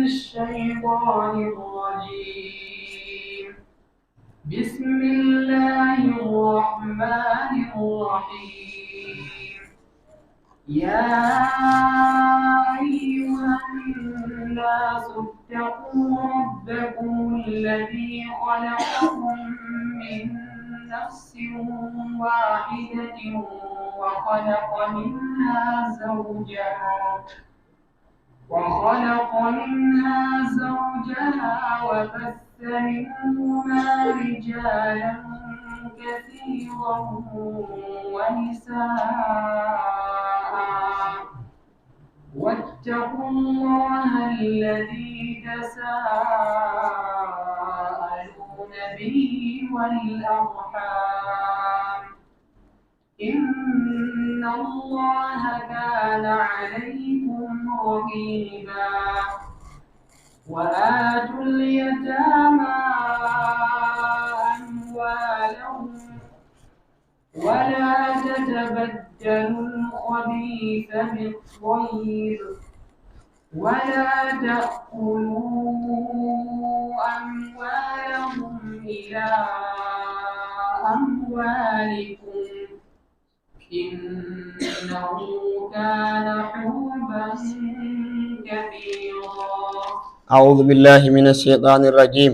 الشيطان الرجيم. بسم الله الرحمن الرحيم. يا أيها الناس اتقوا ربكم الذي خلقكم من نفس واحدة وخلق منها زوجها وبث منهما رجالا كثيرا ونساء واتقوا الله الذي تساءلون به والأرحام إن الله كان عليكم رقيبا. وآتوا اليتامى أموالهم ولا تتبدلوا الخبيث بالطيب ولا تأكلوا أموالهم إلى أموالكم إنه كان حوبا كبيرا. أعوذ بالله من الشيطان الرجيم.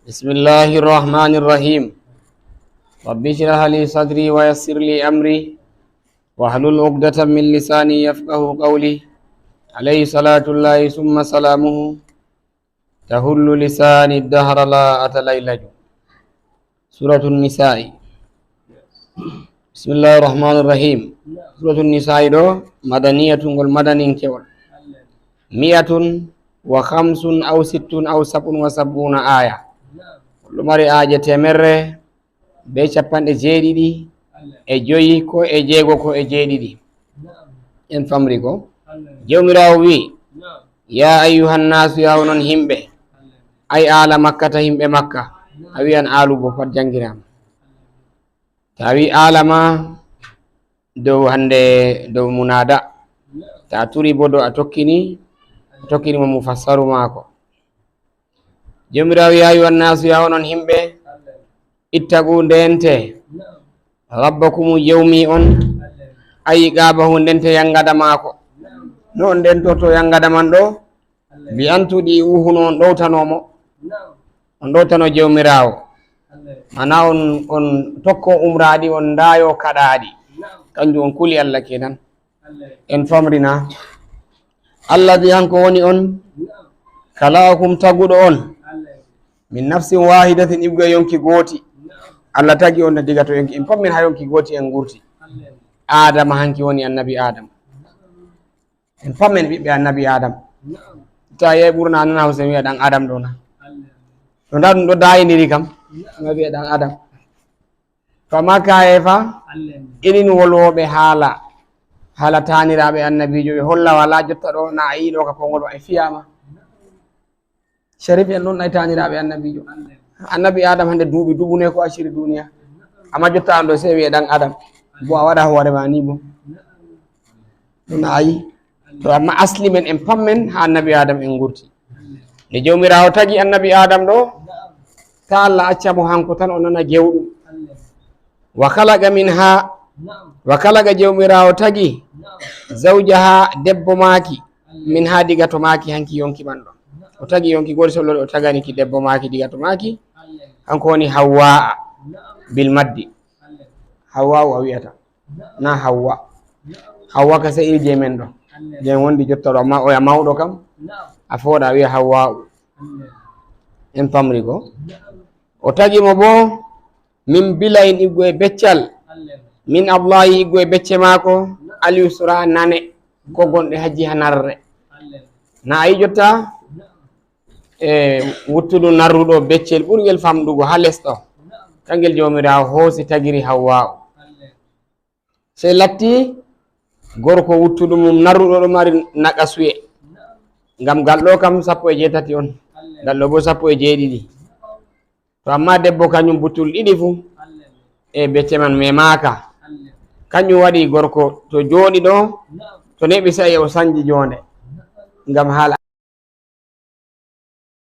بسم الله الرحمن الرحيم. رب اشرح لي صدري ويسر لي أمري واحلل عقدة من لساني يفقه قولي. عليه صلاة الله ثم سلامه تهل لساني الدهر لا أتليلج. سورة النساء. بسم الله الرحمن الرحيم. سورة النساء دو مدنية والمدنين كول 105 أو 60 أو 77 آية. lumari aaje temerre be capanɗe jeeɗiɗi e joyi ko e jeego ko e jeeɗiɗi en famri ko jawmirawo wi ya ayyuhannasu ya onon himɓe ay ala makkata himɓe makka a wiyan alugo pat jangirama ta wi alama dow hande dow munada ta turi bo dow a tokkinimo mufassaru maako. jomirawo ya ayyuhannasu ya onon himɓe ittagu ndente rabbakumu jawmi on ayi qabahu ndente yangada maako no on ndentoto yangada man ɗo bi antuɗi uhuno on ɗowtanomo on ɗowtano jawmirawo mana on tokko umraɗi on ndayo kaɗaɗi kanjum on kuli Allah kenan en famrina alladi hanko woni on kalakum taguɗo on min nafsin wahidatin ibga yonki gooti Allah tagi on diga to yonki en pammin ha yonki gooti en gurti adama hanki woni annabi adam en pammen ɓiɓɓe annabi adam ta yeyi ɓurna nana Hausa wiya ɗan adam ɗo na to nda ɗum ɗo dayidiri kam ma wiya ɗan adam to amma kaye fa irin wolwoɓe haala taniraɓe annabijo ɓe holla wala jotta ɗo na a yiɗo ka kongol wa e fiyama sharif en ɗon ay taniraɓe annabijo annabi adam hande duuɓi dubune ko ashiri duniya amma jotta an ɗo se wiye ɗan adam bo a waɗa hoorema ni bo ɗum ayi to amma asli men en pammen ha annabi adam en gurti nde jawmirawo tagi annabi adam ɗo ta Allah accamo hanko tan o nana gewɗum wa kalaga jawmirawo tagi zawjaha debbo maki min ha diga to maki hanki yonki man ɗo o tagi yonki goto sollode o tagani ki debbo maki diga to maki hanko woni hawwa bil maddi hawwa o wiyata na hawwa ka sai ilje men ɗo je wondi jotta ɗo amma oya mawɗo kam a fooɗa a wiya hawwa en famri ko o tagimo bo min bilayin iggo e beccal min ablayi iggo e becce mako alyusra nane ko gonɗe hajji ha narre na ayi jotta wuttudu narruɗo beccel ɓurgel famɗugo ha lesɗo kangel jawmirawo hoosi tagiri hawwa sey latti gorko wuttuɗu mum narruɗo ɗo mari naqasuye ngam gal ɗo kam 17 on gal ɗo bo 17 to amma debbo kañum butul ɗiɗi fu e becce man memaka kañum waɗi gorko to jooɗi ɗo to neɓi sai o sanji jonde ngam haala